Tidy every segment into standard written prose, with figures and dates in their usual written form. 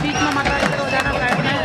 बीच में मत इधर हो जाना साइड में।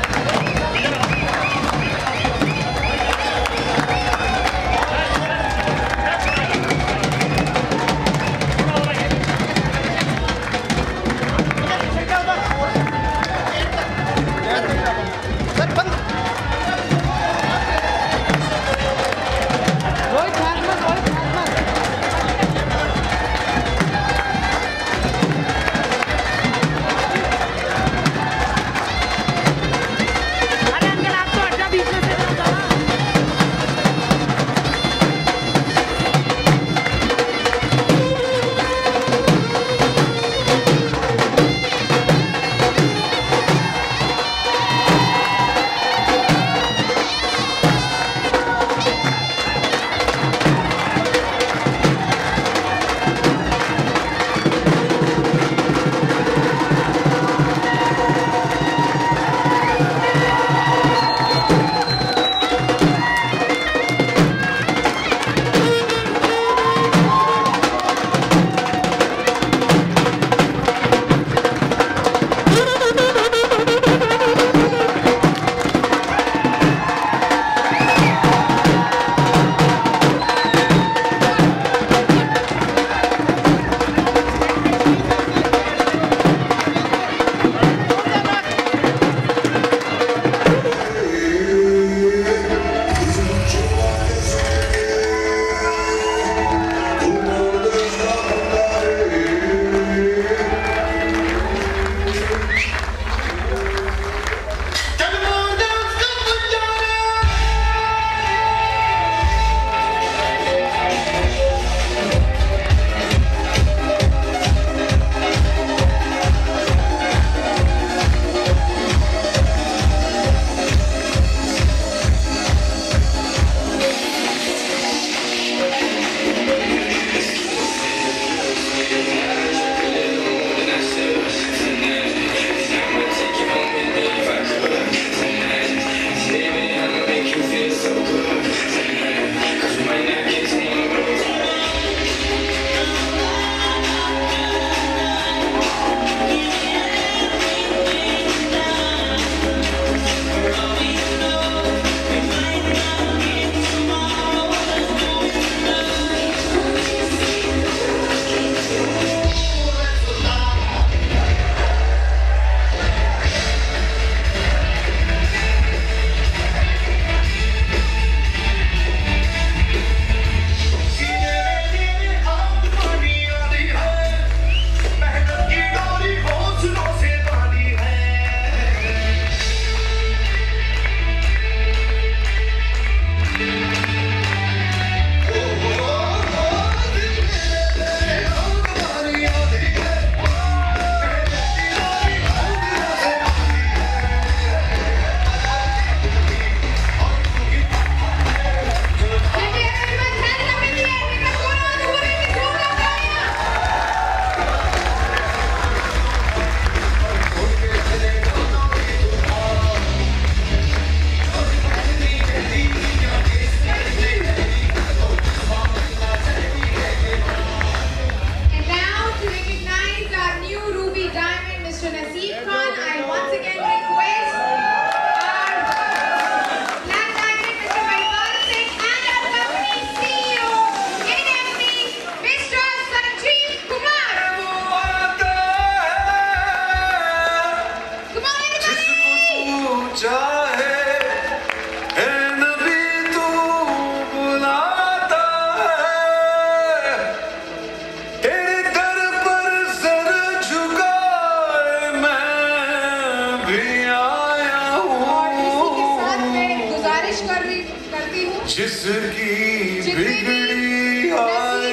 जिसकी बिगड़ी आए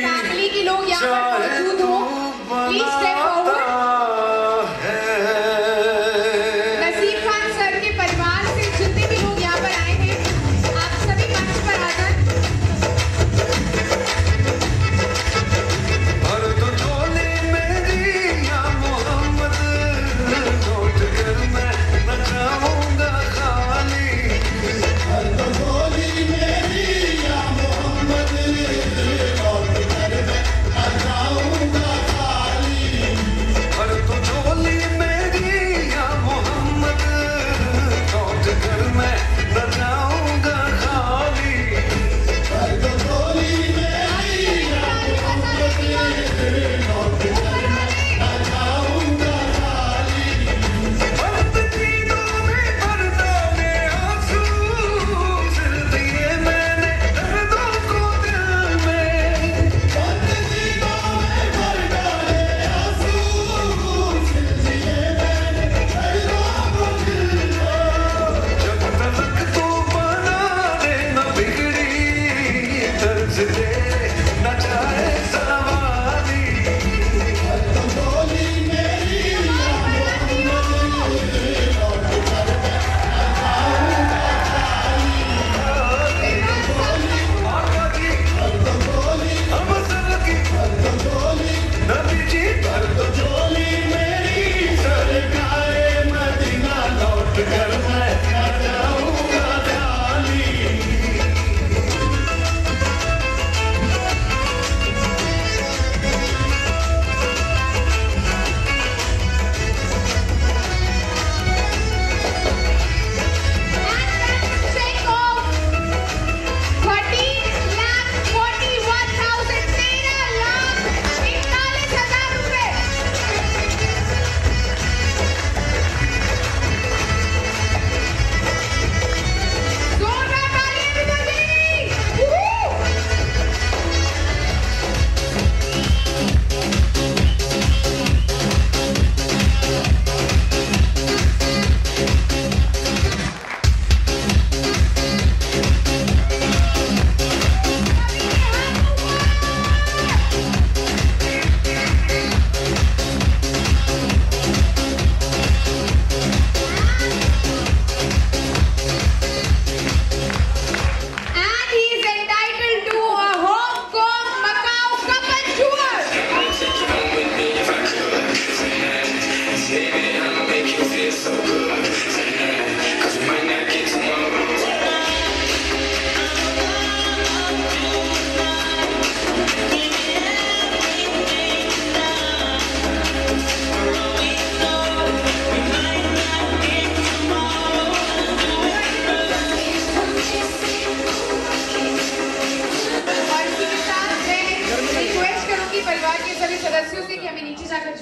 फैमिली के लोग यहाँ पर मौजूद हो, प्लीज स्टेप फॉरवर्ड। नसीब खान सर के परिवार से जितने भी लोग यहाँ पर आए हैं, आप सभी मंच पर आकर मैं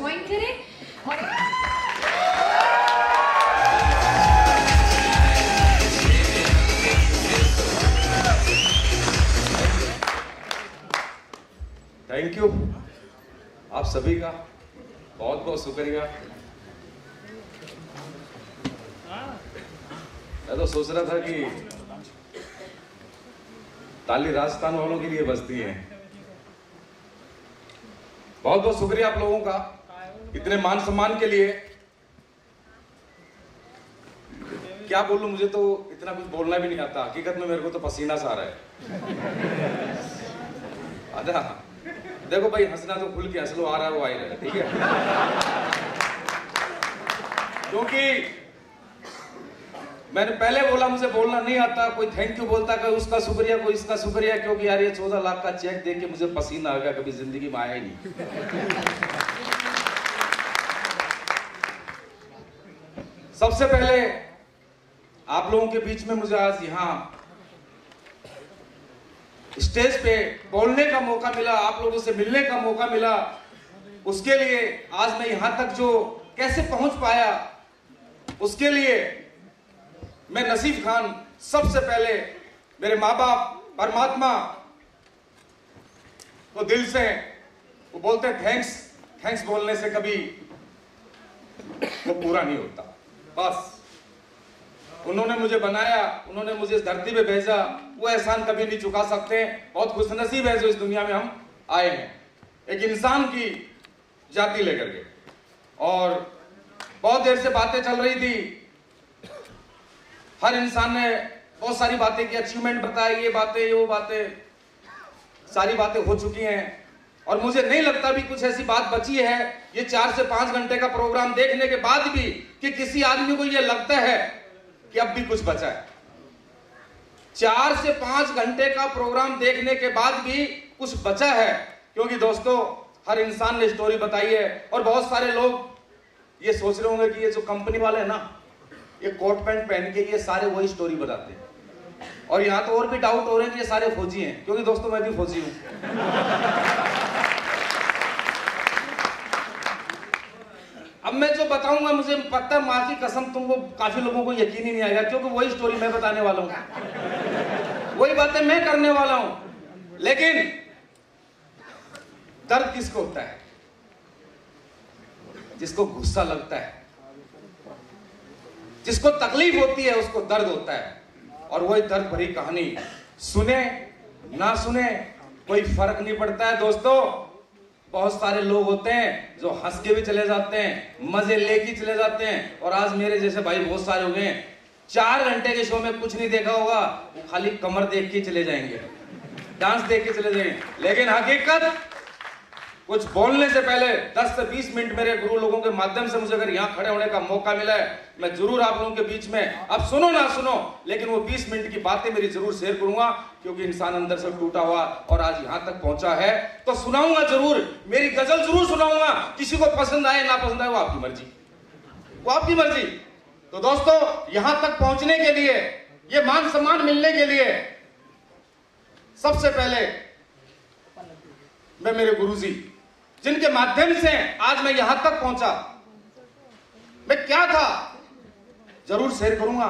ज्वाइन करें और थैंक यू आप सभी का बहुत बहुत शुक्रिया। मैं तो सोच रहा था कि ताली राजस्थान वालों के लिए बजती है। बहुत बहुत शुक्रिया आप लोगों का इतने मान सम्मान के लिए। क्या बोलूं, मुझे तो इतना कुछ बोलना भी नहीं आता। हकीकत में मेरे को तो पसीना सा आ रहा है। आजा देखो भाई, हंसना तो खुल के हंस लो, आ रहा है वो आ ही रहा है, ठीक है। क्योंकि मैंने पहले बोला मुझे बोलना नहीं आता। कोई थैंक यू बोलता, कोई उसका शुक्रिया, कोई इसका शुक्रिया, क्योंकि यार ये 14 लाख का चेक देख के मुझे पसीना आ गया। कभी जिंदगी में आया ही नहीं। सबसे पहले आप लोगों के बीच में मुझे आज यहाँ स्टेज पे बोलने का मौका मिला, आप लोगों से मिलने का मौका मिला, उसके लिए आज मैं यहां तक जो कैसे पहुंच पाया, उसके लिए मैं नसीब खान सबसे पहले मेरे माँ बाप, परमात्मा को दिल से वो बोलते हैं थैंक्स। थैंक्स बोलने से कभी वो पूरा नहीं होता। बस उन्होंने मुझे बनाया, उन्होंने मुझे इस धरती पे भेजा, वो एहसान कभी नहीं चुका सकते। बहुत खुशनसीब है जो इस दुनिया में हम आए हैं, एक इंसान की जाति लेकर के। और बहुत देर से बातें चल रही थी, हर इंसान ने बहुत सारी बातें की, अचीवमेंट बताई, ये बातें, ये वो बातें, सारी बातें हो चुकी हैं। और मुझे नहीं लगता भी कुछ ऐसी बात बची है ये 4 से 5 घंटे का प्रोग्राम देखने के बाद भी कि किसी आदमी को ये लगता है कि अब भी कुछ बचा है। 4 से 5 घंटे का प्रोग्राम देखने के बाद भी कुछ बचा है, क्योंकि दोस्तों हर इंसान ने स्टोरी बताई है। और बहुत सारे लोग ये सोच रहे होंगे कि ये जो कंपनी वाले हैं ना, ये कोट पैंट पहन के ये सारे वही स्टोरी बताते हैं। और यहाँ तो और भी डाउट हो रहे हैं कि ये सारे फौजी हैं, क्योंकि दोस्तों मैं भी फौजी हूं। अब मैं जो बताऊंगा मुझे पता, माँ की कसम तुमको काफी लोगों को यकीन ही नहीं आएगा, क्योंकि वही स्टोरी मैं बताने वाला हूं, वही बातें मैं करने वाला हूं। लेकिन दर्द किसको होता है? जिसको गुस्सा लगता है, जिसको तकलीफ होती है, उसको दर्द होता है। और वही दर्द भरी कहानी सुने ना सुने कोई फर्क नहीं पड़ता है दोस्तों। बहुत सारे लोग होते हैं जो हंस के भी चले जाते हैं, मजे लेके चले जाते हैं। और आज मेरे जैसे भाई बहुत सारे हो गए, 4 घंटे के शो में कुछ नहीं देखा होगा, वो खाली कमर देख के चले जाएंगे, डांस देख के चले जाएंगे। लेकिन हकीकत कुछ बोलने से पहले 10 से 20 मिनट मेरे गुरु लोगों के माध्यम से मुझे अगर यहाँ खड़े होने का मौका मिला है, मैं जरूर आप लोगों के बीच में, अब सुनो ना सुनो, लेकिन वो 20 मिनट की बातें मेरी जरूर शेयर करूंगा, क्योंकि इंसान अंदर से टूटा हुआ और आज यहाँ तक पहुंचा है तो सुनाऊंगा जरूर, मेरी गजल जरूर सुनाऊंगा। किसी को पसंद आए ना पसंद आए वो आपकी मर्जी, वो आपकी मर्जी। तो दोस्तों यहां तक पहुंचने के लिए, ये मान सम्मान मिलने के लिए, सबसे पहले मैं मेरे गुरुजी जिनके माध्यम से आज मैं यहां तक पहुंचा, मैं क्या था जरूर शेयर करूंगा।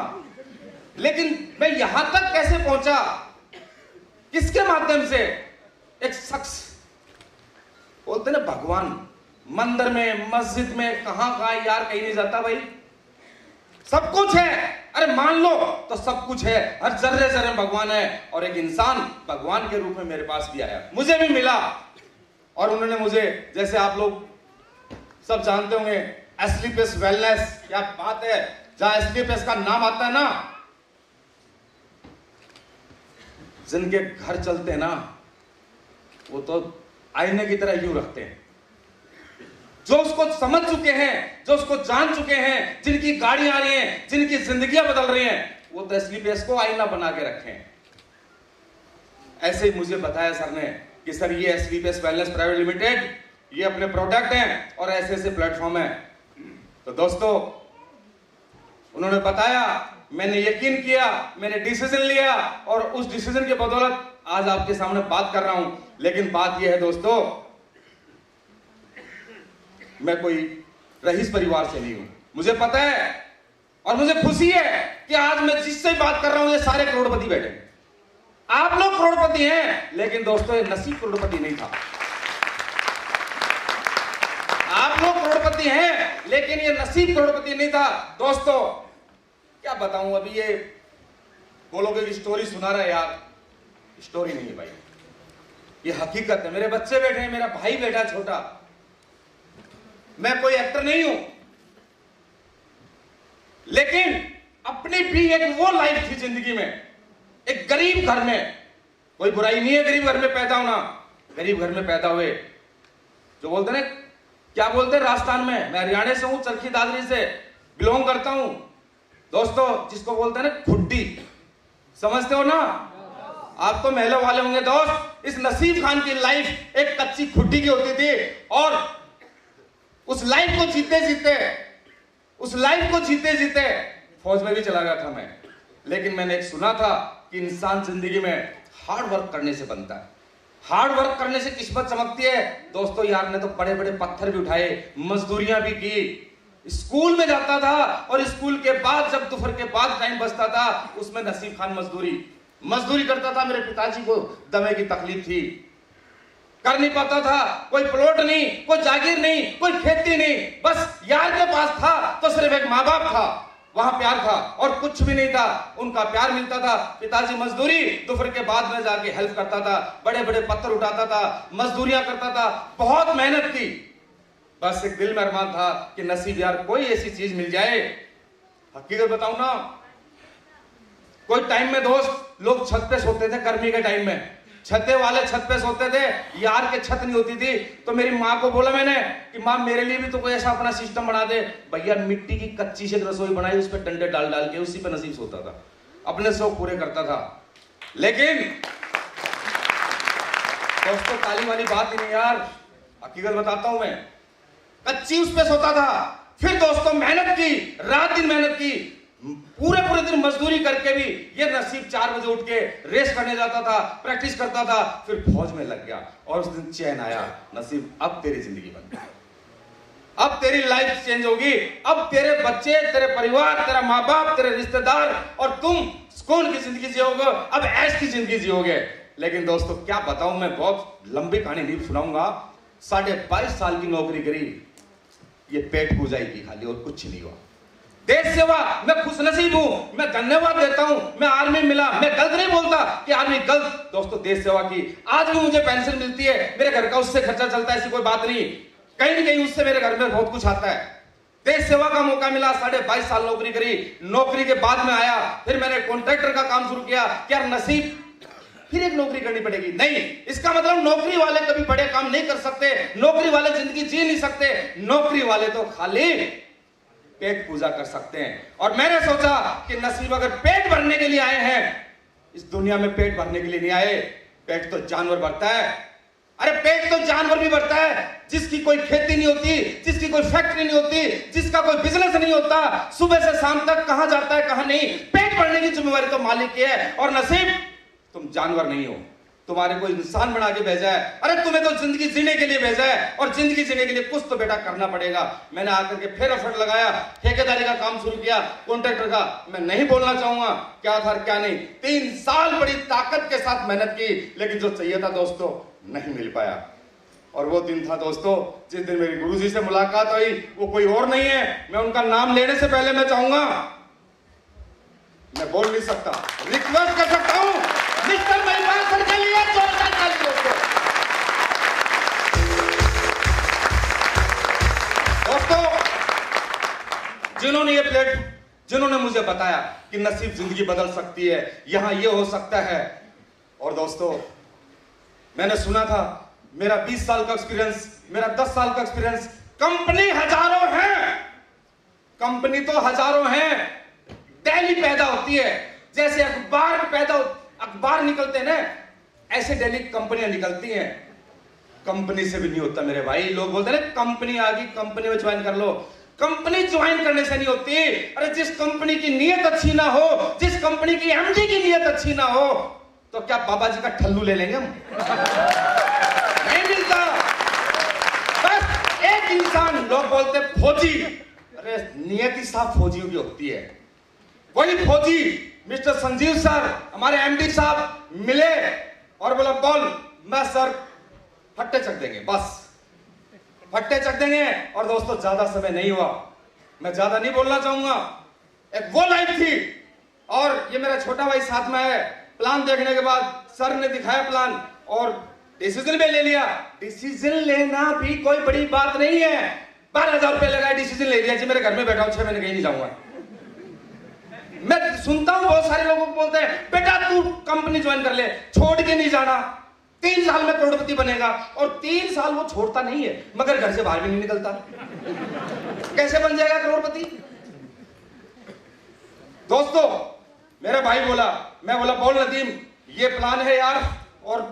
लेकिन मैं यहां तक कैसे पहुंचा, किसके माध्यम से? एक शख्स, बोलते ना भगवान, मंदिर में, मस्जिद में, कहां यार कहीं नहीं जाता भाई, सब कुछ है। अरे मान लो तो सब कुछ है, हर जर्रे जर्रे भगवान है। और एक इंसान भगवान के रूप में मेरे पास भी आया, मुझे भी मिला। और उन्होंने मुझे, जैसे आप लोग सब जानते होंगे, एस्लीपियस वेलनेस, क्या बात है, जहां एस्लीपियस का नाम आता है ना, जिनके घर चलते हैं ना, वो तो आईने की तरह यूं रखते हैं। जो उसको समझ चुके हैं, जो उसको जान चुके हैं, जिनकी गाड़ियां आ रही हैं, जिनकी जिंदगियां बदल रही हैं, वो तो एस्लीपियस को आईना बना के रखे हैं। ऐसे ही मुझे बताया सर ने कि सर ये एस्लीपियस वेलनेस प्राइवेट लिमिटेड, ये अपने प्रोडक्ट हैं और ऐसे ऐसे प्लेटफॉर्म है। तो दोस्तों उन्होंने बताया, मैंने यकीन किया, मैंने डिसीजन लिया, और उस डिसीजन के बदौलत आज आपके सामने बात कर रहा हूं। लेकिन बात यह है दोस्तों, मैं कोई रईस परिवार से नहीं हूं। मुझे पता है और मुझे खुशी है कि आज मैं जिससे बात कर रहा हूं ये सारे करोड़पति बैठे हैं। आप लोग करोड़पति हैं, लेकिन दोस्तों ये नसीब करोड़पति नहीं था। आप लोग करोड़पति हैं, लेकिन ये नसीब करोड़पति नहीं था। दोस्तों क्या बताऊं, अभी ये बोलोगे कि स्टोरी सुना रहा है। यार स्टोरी नहीं है भाई, ये हकीकत है। मेरे बच्चे बैठे हैं, मेरा भाई बैठा छोटा। मैं कोई एक्टर नहीं हूं, लेकिन अपनी भी एक वो लाइफ थी जिंदगी में। एक गरीब घर में, कोई बुराई नहीं है गरीब घर में पैदा होना। गरीब घर में पैदा हुए, जो बोलते ना, क्या बोलते हैं राजस्थान में, मैं हरियाणा से हूं, चरखी दादरी से बिलोंग करता हूं। दोस्तों जिसको बोलते हैं ना खुड्डी, समझते हो ना? आप तो महलों वाले होंगे दोस्त। इस नसीब खान की लाइफ एक कच्ची खुड्डी की होती थी, और उस लाइफ को जीते जीते फौज में भी चला गया था मैं। लेकिन मैंने एक सुना था कि इंसान जिंदगी में हार्ड वर्क करने से बनता है। हार्ड वर्क करने से किस्मत चमकती है। दोस्तों यार ने तो बड़े बड़े पत्थर भी उठाए, मजदूरियां भी की। स्कूल में जाता था और स्कूल के बाद जब दोपहर के बाद टाइम बचता था, उसमें नसीब खान मजदूरी करता था। मेरे पिताजी को दमे की तकलीफ थी, कर नहीं पाता था। कोई प्लॉट नहीं, कोई जागीर नहीं, कोई खेती नहीं, बस यार के पास था तो सिर्फ एक माँ बाप था, वहां प्यार था और कुछ भी नहीं था। उनका प्यार मिलता था। पिताजी मजदूरी दोपहर के बाद में जाके हेल्प करता था, बड़े बड़े पत्थर उठाता था, मजदूरियां करता था, बहुत मेहनत की। बस एक दिल में अरमान था कि नसीब यार कोई ऐसी चीज मिल जाए। हकीकत बताऊं ना, कोई टाइम में दोस्त लोग छत पे सोते थे। गर्मी के टाइम में छते वाले छत पे सोते थे, यार के छत नहीं होती थी। तो मेरी माँ को बोला मैंने कि माँ मेरे लिए भी तो कोई ऐसा अपना सिस्टम बना दे। भैया मिट्टी की कच्ची से रसोई बनाई, उस पर टंडे डाल डाल के उसी पे नसीब सोता था, अपने शौक पूरे करता था। लेकिन दोस्तों ताली वाली बात ही नहीं यार, हकीकत बताता हूं मैं। कच्ची उस पे सोता था, फिर दोस्तों मेहनत की, रात दिन मेहनत की, पूरे दिन मजदूरी करके भी ये नसीब 4 बजे उठ के रेस करने जाता था, प्रैक्टिस करता था, फिर फौज में लग गया। और उस दिन चैन आया, नसीब अब तेरी जिंदगी बन गई, अब तेरी लाइफ चेंज होगी, अब तेरे बच्चे, तेरे परिवार, तेरा माँ बाप, तेरे रिश्तेदार और तुम सुकून की जिंदगी जियोगे, अब ऐश की जिंदगी जियोगे। लेकिन दोस्तों क्या बताऊं, मैं बहुत लंबी कहानी नहीं सुनाऊंगा। 22.5 साल की नौकरी करी, ये पेट पूजाई की खाली, और कुछ नहीं हुआ। देश सेवा, मैं खुशनसीब हूं, मैं धन्यवाद देता हूं, मैं आर्मी मिला, मैं गलत नहीं बोलता कि आर्मी गलत। दोस्तों देश सेवा की, आज भी मुझे पेंशन मिलती है, मेरे घर का उससे खर्चा चलता है, ऐसी कोई बात नहीं। कहीं न कहीं उससे मेरे घर में बहुत कुछ आता है। देश सेवा का मौका मिला, 22.5 साल नौकरी करी। नौकरी के बाद में आया, फिर मैंने कॉन्ट्रैक्टर का काम शुरू किया। क्या नसीब फिर एक नौकरी करनी पड़ेगी? नहीं, इसका मतलब नौकरी वाले कभी बड़े काम नहीं कर सकते, नौकरी वाले जिंदगी जी नहीं सकते। नौकरी वाले तो खाली पेट पूजा कर सकते हैं। और मैंने सोचा कि नसीब अगर पेट भरने के लिए आए हैं, इस दुनिया में पेट भरने के लिए नहीं आए। पेट तो जानवर भरता है। अरे पेट तो जानवर भी भरता है, जिसकी कोई खेती नहीं होती, जिसकी कोई फैक्ट्री नहीं होती, जिसका कोई बिजनेस नहीं होता, सुबह से शाम तक कहां जाता है कहां नहीं, पेट भरने की जिम्मेवारी तो मालिक की है। और नसीब तुम जानवर नहीं हो, तुम्हारे को इंसान बना के भेजा है। अरे तुम्हें तो जिंदगी जीने के लिए भेजा है, और जिंदगी जीने के लिए कुछ तो बेटा करना पड़ेगा। मैंने आकर के फिर एफर्ट लगाया, ठेकेदारी का काम शुरू किया, कॉन्ट्रैक्टर का। मैं नहीं बोलना चाहूंगा क्या था क्या नहीं। 3 साल बड़ी ताकत के साथ मेहनत की, लेकिन जो चाहिए था दोस्तों नहीं मिल पाया। और वो दिन था दोस्तों जिस दिन मेरी गुरुजी से मुलाकात हुई। वो कोई और नहीं है, मैं उनका नाम लेने से पहले मैं चाहूंगा, मैं बोल नहीं सकता, रिक्वेस्ट कर सकता हूं, मिस्टर महिपाल सर के लिए जोरदार ताली दोस्तों। जिन्होंने मुझे बताया कि नसीब जिंदगी बदल सकती है, यहां ये हो सकता है। और दोस्तों मैंने सुना था, मेरा 20 साल का एक्सपीरियंस, मेरा 10 साल का एक्सपीरियंस, कंपनी हजारों हैं, कंपनी तो हजारों हैं, डेली पैदा होती है। जैसे अखबार निकलते हैं ना, ऐसे डेली कंपनियां निकलती हैं। कंपनी से भी नहीं होता मेरे भाई। लोग बोलते हैं कंपनी आ गई, कंपनी में ज्वाइन कर लो। कंपनी ज्वाइन करने से नहीं होती। अरे जिस कंपनी की नीयत अच्छी ना हो, जिस कंपनी की एमडी की नीयत अच्छी ना हो, तो क्या बाबा जी का ठल्लू ले लेंगे हम? नहीं मिलता। बस एक इंसान फौजी, अरे नियति साहब फौजियों की होती है। वही फौजी मिस्टर संजीव सर हमारे एमडी साहब मिले और बोला बोल, मैं सर फट्टे चक देंगे, बस फट्टे चक देंगे। और दोस्तों ज्यादा समय नहीं हुआ, मैं ज्यादा नहीं बोलना चाहूंगा, एक वो लाइफ थी और ये मेरा छोटा भाई साथ में है। प्लान देखने के बाद सर ने दिखाया प्लान और डिसीजन भी ले लिया। डिसीजन लेना भी कोई बड़ी बात नहीं है, 12,000 रुपए लगाए, डिसीजन ले लिया जी, मेरे घर में बैठा हूं, 6 महीने कहीं नहीं जाऊंगा। मैं सुनता हूं बहुत सारे लोगों को बोलते हैं बेटा तू कंपनी ज्वाइन कर ले, छोड़ के नहीं जाना, 3 साल में करोड़पति बनेगा। और 3 साल वो छोड़ता नहीं है मगर घर से बाहर भी नहीं निकलता। कैसे बन जाएगा करोड़पति? दोस्तों मेरा भाई बोला, मैं बोला बोल नदीम ये प्लान है यार, और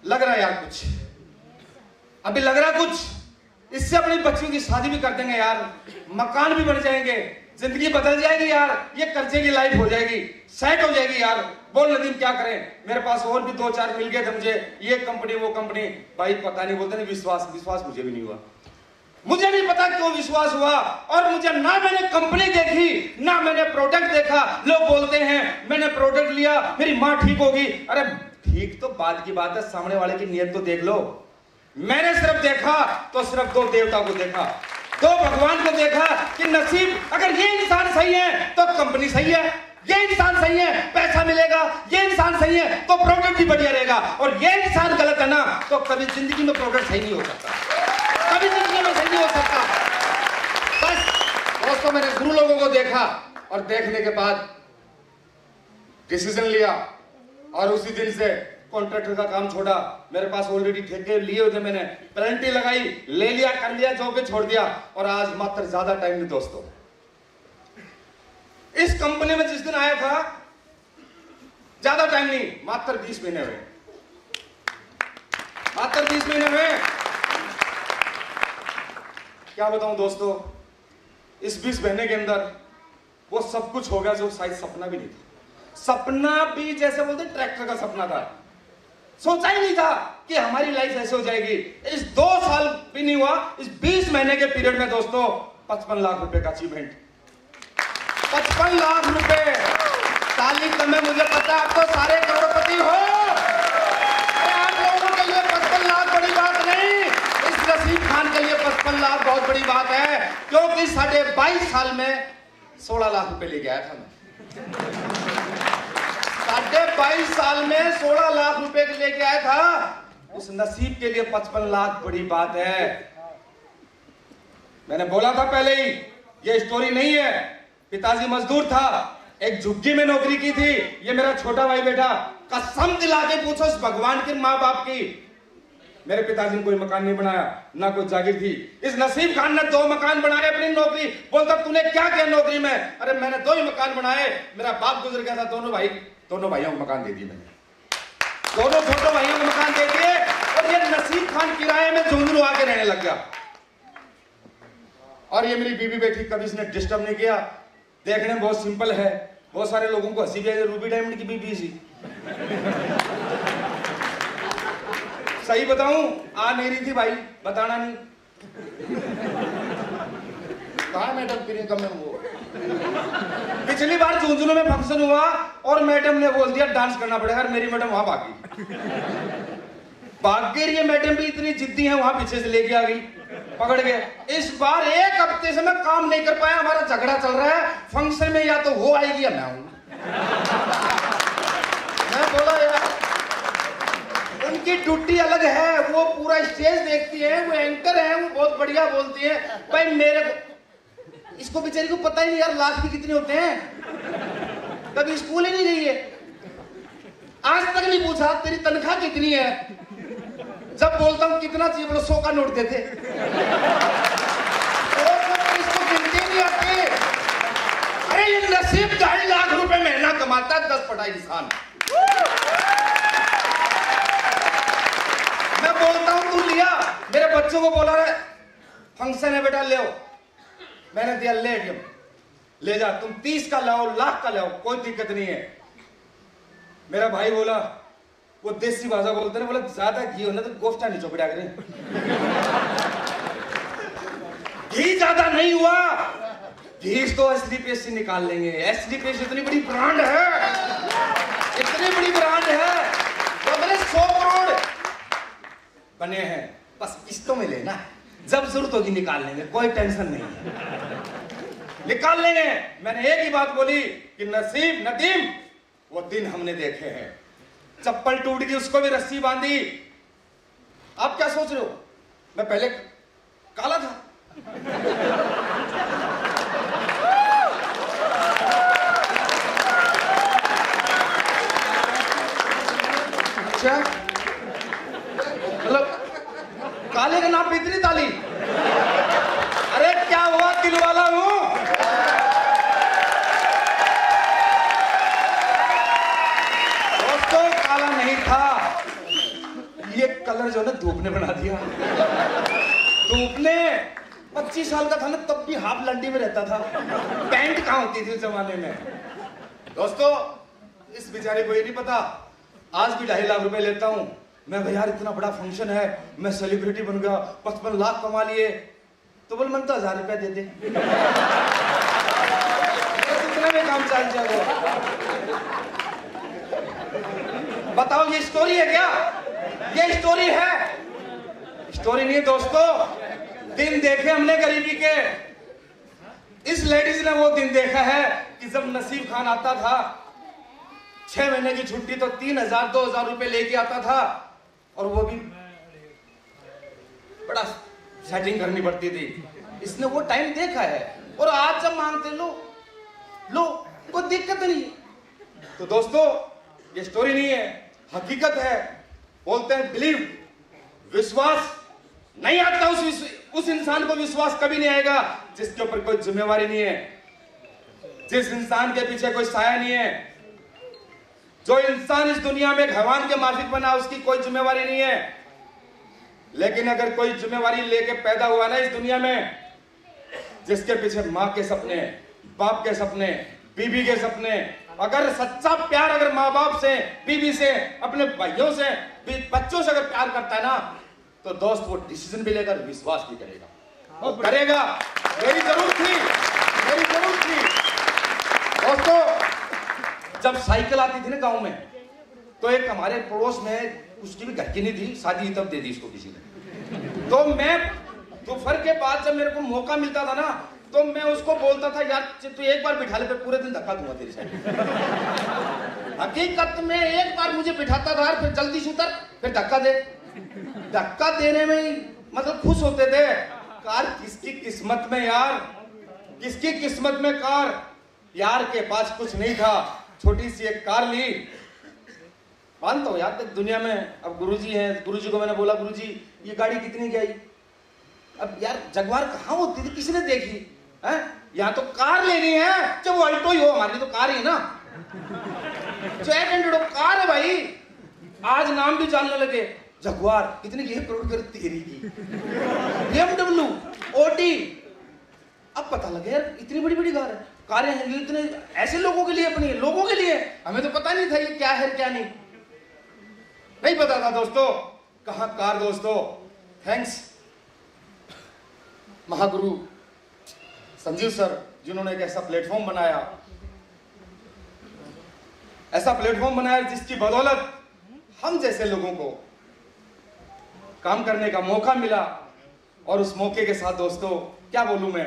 लग रहा है यार कुछ, अभी लग रहा कुछ, इससे अपनी बच्चियों की शादी भी कर देंगे यार, मकान भी बन जाएंगे, जिंदगी बदल जाएगी यार, ये कर्जे की लाइफ हो जाएगी, सेट हो जाएगी यार। बोल नदीम क्या करें? मेरे पास और भी 2-4 मिल गए थे मुझे, ये कंपनी वो कंपनी, भाई पता नहीं, बोलते नहीं विश्वास मुझे भी नहीं हुआ, मुझे नहीं पता क्यों विश्वास हुआ। और मुझे ना मैंने कंपनी देखी ना मैंने प्रोडक्ट देखा। लोग बोलते हैं मैंने प्रोडक्ट लिया मेरी माँ ठीक होगी, अरे ठीक तो बात की बात है, सामने वाले की नियत तो देख लो। मैंने सिर्फ देखा तो सिर्फ 2 देवता को देखा, 2 भगवान को देखा कि नसीब, अगर ये इंसान सही है तो कंपनी सही है, ये इंसान सही है पैसा मिलेगा, ये इंसान सही है तो प्रोडक्ट भी बढ़िया रहेगा, और ये इंसान गलत है ना तो कभी जिंदगी में प्रोडक्ट सही नहीं हो सकता, कभी जिंदगी में सही नहीं हो सकता। बस दोस्तों मैंने गुरु लोगों को देखा और देखने के बाद डिसीजन लिया और उसी दिन से कॉन्ट्रैक्टर का काम छोड़ा। मेरे पास ऑलरेडी ठेके लिए हुए थे, मैंने पेनल्टी लगाई, ले लिया, कर लिया, जो भी छोड़ दिया। और आज मात्र ज्यादा टाइम नहीं दोस्तों, इस कंपनी में जिस दिन आया था ज्यादा टाइम नहीं, मात्र 20 महीने हुए, मात्र 20 महीने हुए। क्या बताऊं दोस्तों, इस 20 महीने के अंदर वो सब कुछ हो गया जो शायद सपना भी नहीं था। सपना भी जैसे बोलते ट्रैक्टर का सपना था, सोचा ही नहीं था कि हमारी लाइफ ऐसे हो जाएगी। इस 2 साल भी नहीं हुआ, इस 20 महीने के पीरियड में दोस्तों 55 लाख रुपए का अचीवमेंट, 55 लाख रुपए। ताली तमें, मुझे पता आप तो सारे करोड़पति हो, आप लोगों के लिए 55 लाख बड़ी बात नहीं, इस नसीब खान के लिए 55 लाख बहुत बड़ी बात है, क्योंकि 22.5 साल में 16 लाख रुपए लेके आया था मैं। 22.5 साल में 16 लाख रुपए लेके आया था, उस नसीब के लिए 55 लाख बड़ी बात है। मैंने बोला था पहले ही, ये स्टोरी नहीं है। पिताजी मजदूर था, एक झुग्गी में नौकरी की थी, ये मेरा छोटा भाई बेटा, कसम दिला के पूछो उस भगवान के माँ बाप की, मेरे पिताजी ने कोई मकान नहीं बनाया, ना कोई जागीर थी। इस नसीब खान ने 2 मकान बनाए अपनी नौकरी। बोलता तूने क्या किया नौकरी में? अरे मैंने 2 ही मकान बनाए, मेरा बाप गुजर गया था, दोनों भाइयों को मकान दे दिए मैंने, दोनों छोटे भाइयों को मकान दे दिए। और ये नसीब खान किराए में झुंझुनू आके रहने लग गया। और ये मेरी बीबी बेटी, कभी इसने डिस्टर्ब नहीं किया। देखने में बहुत सिंपल है, बहुत सारे लोगों को हंसी भी आई, रूबी डायमंड की बीबी सी। सही बताऊं, आ नहीं रही थी भाई, बताना नहीं। कहा मैडम प्रियंका में वो पिछली बार झुंझुनू में फंक्शन हुआ और मैडम ने बोल दिया डांस करना पड़ेगा, मेरी मैडम वहां भाग गई। ये मैडम भी इतनी जिद्दी है, वहां पीछे से लेके आ गई, पकड़ गए। इस बार 1 हफ्ते से मैं काम नहीं कर पाया, हमारा झगड़ा चल रहा है फंक्शन में, या तो वो आएगी या मैं आऊंगा। मैं बोला यार उनकी ड्यूटी अलग है, वो पूरा स्टेज देखती है, वो एंकर है, वो बहुत बढ़िया बोलती है। भाई मेरे को, इसको बेचारी को पता ही नहीं यार लाख भी कितने होते हैं, कभी स्कूल ही नहीं गई है, आज तक नहीं पूछा तेरी तनख्वाह कितनी है। जब बोलता हूं कितना चाहिए, बोलो 100 का नोट देते। इसको गिनती नहीं आती। अरे ये नसीब 2.5 लाख रुपए महीना कमाता है 10 पढ़ाई इंसान। मैं बोलता हूं तू लिया, मेरे बच्चों को बोला रहे फंक्शन है बेटा ले आओ, मैंने दिया ले जा, तुम 30 का लाओ, लाख का लाओ, कोई दिक्कत नहीं है। मेरा भाई बोला, वो देसी भाषा बोलते हैं, बोला ज्यादा घी हो ना तो गोफ्ता नहीं चौपड़ा करें। घी ज्यादा नहीं हुआ, घी तो असली पेश से निकाल लेंगे। असली पेश इतनी बड़ी ब्रांड है, इतनी बड़ी ब्रांड है, तो मैंने 100 करोड़ बने हैं, बस किस्तों में लेना है, जब जरूरत होगी निकाल लेंगे, कोई टेंशन नहीं है, निकाल लेंगे। मैंने एक ही बात बोली कि नसीब नदीम वो दिन हमने देखे हैं, चप्पल टूट गई उसको भी रस्सी बांधी। आप क्या सोच रहे हो, मैं पहले काला था? अच्छा, मतलब काले का नाम पे इतनी ताली? अरे क्या हुआ, दिल वाला हूं। दोस्तों काला नहीं था, ये कलर जो है धूप ने बना दिया। धूप ने 25 साल का था ना, तब भी हाफ लंडी में रहता था, पैंट कहां होती थी उस जमाने में। दोस्तों इस बेचारे को ये नहीं पता, आज भी 2.5 लाख रुपए लेता हूं मैं। भाई यार इतना बड़ा फंक्शन है, मैं सेलिब्रिटी बन गया, 55 लाख कमा लिए, तो बोल मन तो 1000 रुपया दे दे, कितना में काम चल जाएगा। बताओ ये स्टोरी है क्या? ये स्टोरी है? स्टोरी नहीं दोस्तों, दिन देखे हमने गरीबी के। इस लेडीज ने वो दिन देखा है कि जब नसीब खान आता था, 6 महीने की छुट्टी तो 3000 2000 रुपए लेके आता था, और वो भी बड़ा सेटिंग करनी पड़ती थी। इसने वो टाइम देखा है, और आज जब मांगते लो कोई दिक्कत नहीं। तो दोस्तों ये स्टोरी नहीं है, हकीकत है। बोलते हैं बिलीव, विश्वास नहीं आता उस इंसान को विश्वास कभी नहीं आएगा जिसके ऊपर कोई जिम्मेवारी नहीं है, जिस इंसान के पीछे कोई साया नहीं है। जो इंसान इस दुनिया में भगवान के माफिक बना, उसकी कोई जिम्मेवारी नहीं है। लेकिन अगर कोई जिम्मेवारी लेके पैदा हुआ ना इस दुनिया में, जिसके पीछे माँ के सपने, बाप के सपने, बीवी के सपने, अगर सच्चा प्यार अगर माँ बाप से, बीवी से, अपने भाइयों से, बच्चों से अगर प्यार करता है ना, तो दोस्त वो डिसीजन भी लेकर विश्वास भी करेगा, वो करेगा। मेरी जरूरत थी दोस्तों, जब साइकिल आती थी ना गांव में, तो एक हमारे पड़ोस में, उसकी भी घर की नहीं थी, शादी तब दे दी इसको किसी ने। तो मैं दोपहर के बाद जब मेरे को मौका मिलता था ना, तो मैं उसको बोलता था यार तू एक बार बिठा ले, फिर पूरे दिन धक्का दूंगा तेरी साइकिल। हकीकत में एक बार मुझे बिठाता था, फिर जल्दी से उतर, फिर धक्का दे। धक्का देने में ही मतलब खुश होते थे। कार किसकी किस्मत में यार, किसकी किस्मत में कार? यार के पास कुछ नहीं था, छोटी सी एक कार ली। मानता हूं यार तक दुनिया में अब गुरुजी हैं, गुरुजी को मैंने बोला गुरुजी ये गाड़ी कितनी की आई? अब यार जगवार कहाँ होती थी, किसने देखी है? यहाँ तो कार लेनी है, चाहे वो अल्टो ही हो, हमारी तो कार ही है ना, जैक एंड कार है भाई। आज नाम भी जानने लगे, जगवार कितनी की? 1 करोड़ की तेरी की। BMW, OD, अब पता लगे यार इतनी बड़ी बड़ी कारें हैं, इतने ऐसे लोगों के लिए, अपने लोगों के लिए। हमें तो पता नहीं था ये क्या है क्या नहीं पता था दोस्तों। कहां कार दोस्तों। थैंक्स महागुरु संजीव सर, जिन्होंने एक ऐसा प्लेटफॉर्म बनाया जिसकी बदौलत हम जैसे लोगों को काम करने का मौका मिला। और उस मौके के साथ दोस्तों क्या बोलूं मैं,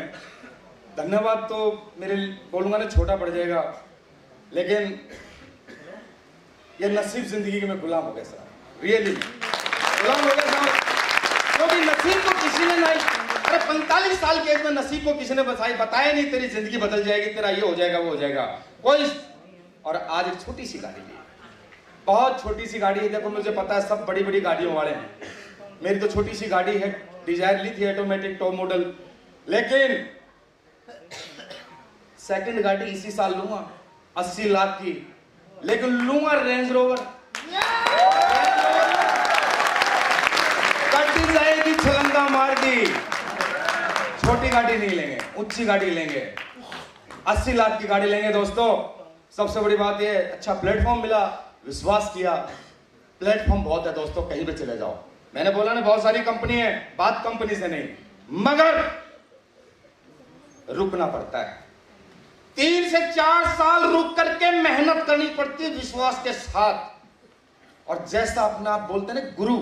धन्यवाद तो मेरे बोलूंगा ना छोटा पड़ जाएगा, लेकिन ये नसीब जिंदगी के में गुलाम हो गया सर, रियली गुलाम हो गया सर। क्योंकि नसीब को किसी ने नहीं, अरे 45 साल के एज में नसीब को किसी ने बताया नहीं तेरी जिंदगी बदल जाएगी, तेरा ये हो जाएगा वो हो जाएगा, कोई। और आज एक छोटी सी गाड़ी ली, बहुत छोटी सी गाड़ी है। देखो मुझे पता है सब बड़ी बड़ी गाड़ियों वाले हैं, मेरी तो छोटी सी गाड़ी है, डिजायर ली थी ऑटोमेटिक टॉप मॉडल, लेकिन सेकंड गाड़ी इसी साल लूंगा 80 लाख की, लेकिन लूंगा रेंज रोवर। गाड़ी जाएगी छलंगा मार दी। छोटी गाड़ी नहीं लेंगे, ऊंची गाड़ी लेंगे, 80 लाख की गाड़ी लेंगे दोस्तों। सबसे बड़ी बात ये, अच्छा प्लेटफॉर्म मिला, विश्वास किया। प्लेटफॉर्म बहुत है दोस्तों, कहीं भी चले जाओ। मैंने बोला ना बहुत सारी कंपनी है, बात कंपनी से नहीं, मगर रुकना पड़ता है। 3 से 4 साल रुक करके मेहनत करनी पड़ती है विश्वास के साथ। और जैसा अपना आप बोलते हैं ना गुरु,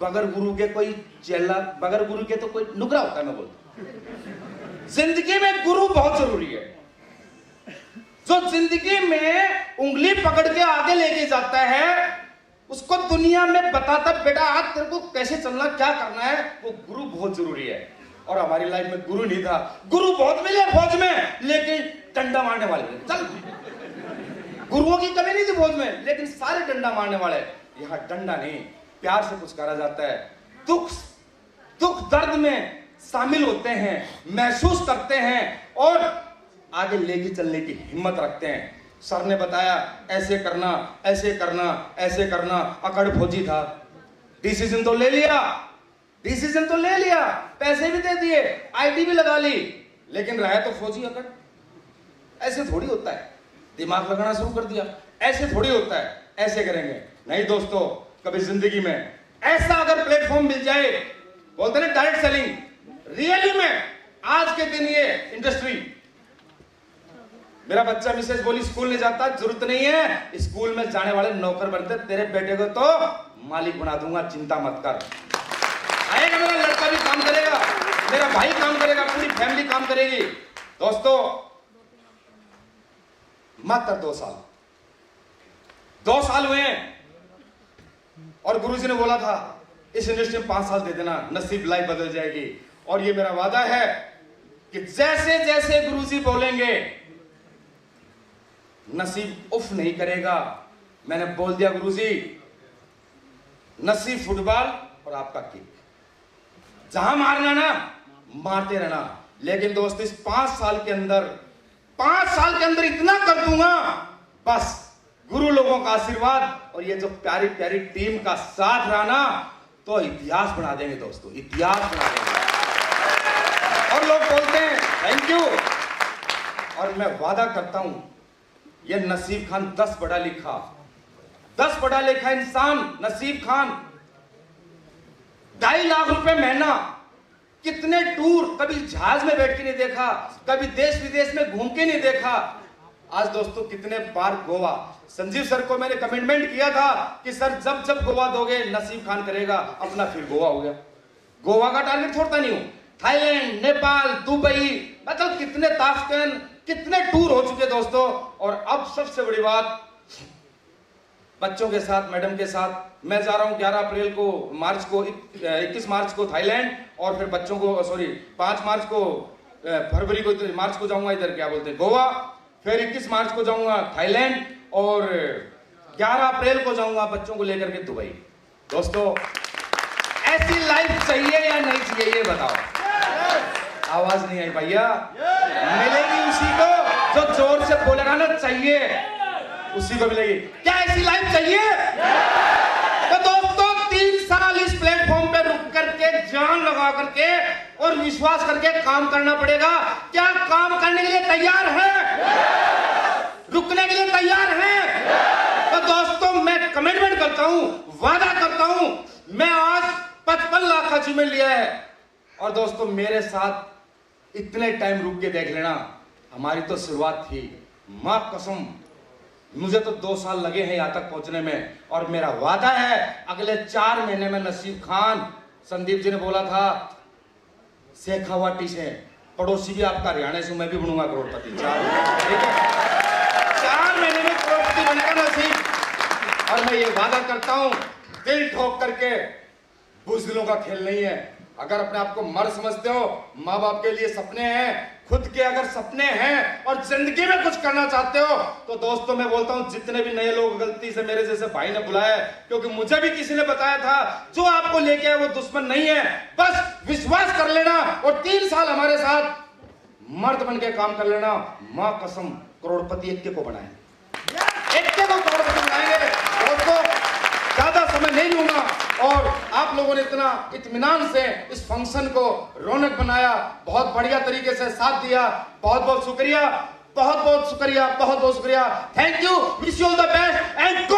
बगैर गुरु के कोई चेला, बगैर गुरु के तो कोई नुकरा होता है। मैं बोलता हूं जिंदगी में गुरु बहुत जरूरी है। जो जिंदगी में उंगली पकड़ के आगे लेके जाता है, उसको दुनिया में बताता बेटा आज तेरे को कैसे चलना, क्या करना है, वो गुरु बहुत जरूरी है। और हमारी लाइफ में गुरु नहीं था। गुरु बहुत मिले फौज में, लेकिन डंडा मारने वाले चल, गुरुओं की कमी नहीं थी फौज में, लेकिन सारे डंडा मारने वाले। यहाँ डंडा नहीं, प्यार से कुछ करा जाता है। दुख दर्द में शामिल होते हैं, महसूस करते हैं और आगे लेके चलने की हिम्मत रखते हैं। सर ने बताया ऐसे करना, ऐसे करना, ऐसे करना। अकड़ फौजी था, डिसीजन तो ले लिया, पैसे भी दे दिए, आईडी भी लगा ली, लेकिन रहा तो फौजी अकड़। ऐसे थोड़ी होता है, दिमाग लगाना शुरू कर दिया। ऐसे थोड़ी होता है, ऐसे करेंगे नहीं दोस्तों। कभी जिंदगी में ऐसा अगर प्लेटफॉर्म मिल जाए, बोलते हैं डायरेक्ट सेलिंग, रियली में आज के दिन ये इंडस्ट्री। मेरा बच्चा मिसेज बोली स्कूल नहीं जाता, जरूरत नहीं है, स्कूल में जाने वाले नौकर बनते, तेरे बेटे को तो मालिक बना दूंगा, चिंता मत कर। आएगा मेरा लड़का भी काम करेगा, मेरा भाई काम करेगा, पूरी फैमिली काम करेगी। दोस्तों मात्र 2 साल हुए हैं और गुरुजी ने बोला था इस इंडस्ट्री में 5 साल दे देना, नसीब लाइफ बदल जाएगी। और ये मेरा वादा है कि जैसे जैसे गुरुजी बोलेंगे नसीब उफ नहीं करेगा। मैंने बोल दिया गुरुजी, नसीब फुटबॉल और आपका किक, जहां मारना ना मारते रहना। लेकिन दोस्त इस 5 साल के अंदर इतना कर दूंगा, बस गुरु लोगों का आशीर्वाद और ये जो प्यारी प्यारी टीम का साथ रहा ना, तो इतिहास बना देंगे दोस्तों, इतिहास बना देंगे। और लोग बोलते हैं थैंक यू, और मैं वादा करता हूं ये नसीब खान 10 पढ़ा लिखा इंसान, नसीब खान 2.5 लाख रुपए महीना, कितने टूर, कभी जहाज में बैठ के नहीं देखा, कभी देश विदेश में घूम के नहीं देखा। आज दोस्तों कितने बार गोवा, संजीव सर को मैंने कमिटमेंट किया था कि सर जब गोवा दोगे नसीब खान करेगा अपना, फिर गोवा हो गया। गोवा का टारगेट छोड़ता नहीं हूं, थाईलैंड, नेपाल, दुबई, मतलब कितने ताशकंद, कितने टूर हो चुके दोस्तों। और अब सबसे बड़ी बात, बच्चों के साथ, मैडम के साथ मैं जा रहा हूं 11 अप्रैल को, 21 मार्च को थाईलैंड, और फिर बच्चों को 5 मार्च को, फरवरी को, मार्च को जाऊंगा इधर क्या बोलते हैं गोवा, फिर 21 मार्च को जाऊंगा थाईलैंड, और 11 अप्रैल को जाऊंगा बच्चों को लेकर के दुबई। दोस्तों ऐसी लाइफ चाहिए या नहीं चाहिए ये बताओ। आवाज नहीं आई भैया, मिलेगी उसी को जो जोर से बोलेगा ना चाहिए, उसी को मिलेगी। क्या ऐसी लाइफ चाहिए? तो दोस्तों 3 साल इस प्लेटफॉर्म पे रुक करके, जान लगा करके और विश्वास करके काम करना पड़ेगा। क्या काम करने के लिए तैयार है? रुकने के लिए तैयार है? तो दोस्तों मैं कमिटमेंट करता हूं, वादा करता हूं, मैं आज 55 लाख का अचीवमेंट लिया है। और दोस्तों मेरे साथ इतने टाइम रुक के देख लेना, हमारी तो शुरुआत थी। मां कसम मुझे तो 2 साल लगे हैं यहां तक पहुंचने में, और मेरा वादा है अगले 4 महीने में नसीब खान, संदीप जी ने बोला था शेखावाटी से, पड़ोसी भी आपका हरियाणा से, मैं भी बनूंगा करोड़पति। 4 महीने में करोड़पति बनेगा नसीब। और मैं ये वादा करता हूं दिल ठोक करके, बुज़दिलों का खेल नहीं है। अगर अपने आप को मर्द समझते हो, माँ बाप के लिए सपने हैं, खुद के अगर सपने हैं और जिंदगी में कुछ करना चाहते हो, तो दोस्तों मैं बोलता हूं जितने भी नए लोग गलती से मेरे जैसे भाई ने बुलाया, क्योंकि मुझे भी किसी ने बताया था जो आपको लेके आए वो दुश्मन नहीं है, बस विश्वास कर लेना और 3 साल हमारे साथ मर्द बन के काम कर लेना। मां कसम करोड़पति एक को बनाए, एक को करोड़पति बनाएंगे। दोस्तों ज्यादा समय नहीं लूंगा, और आप लोगों ने इतना इत्मीनान से इस फंक्शन को रौनक बनाया, बहुत बढ़िया तरीके से साथ दिया, बहुत बहुत शुक्रिया, बहुत बहुत शुक्रिया, बहुत बहुत शुक्रिया। Thank you, wish you all the best and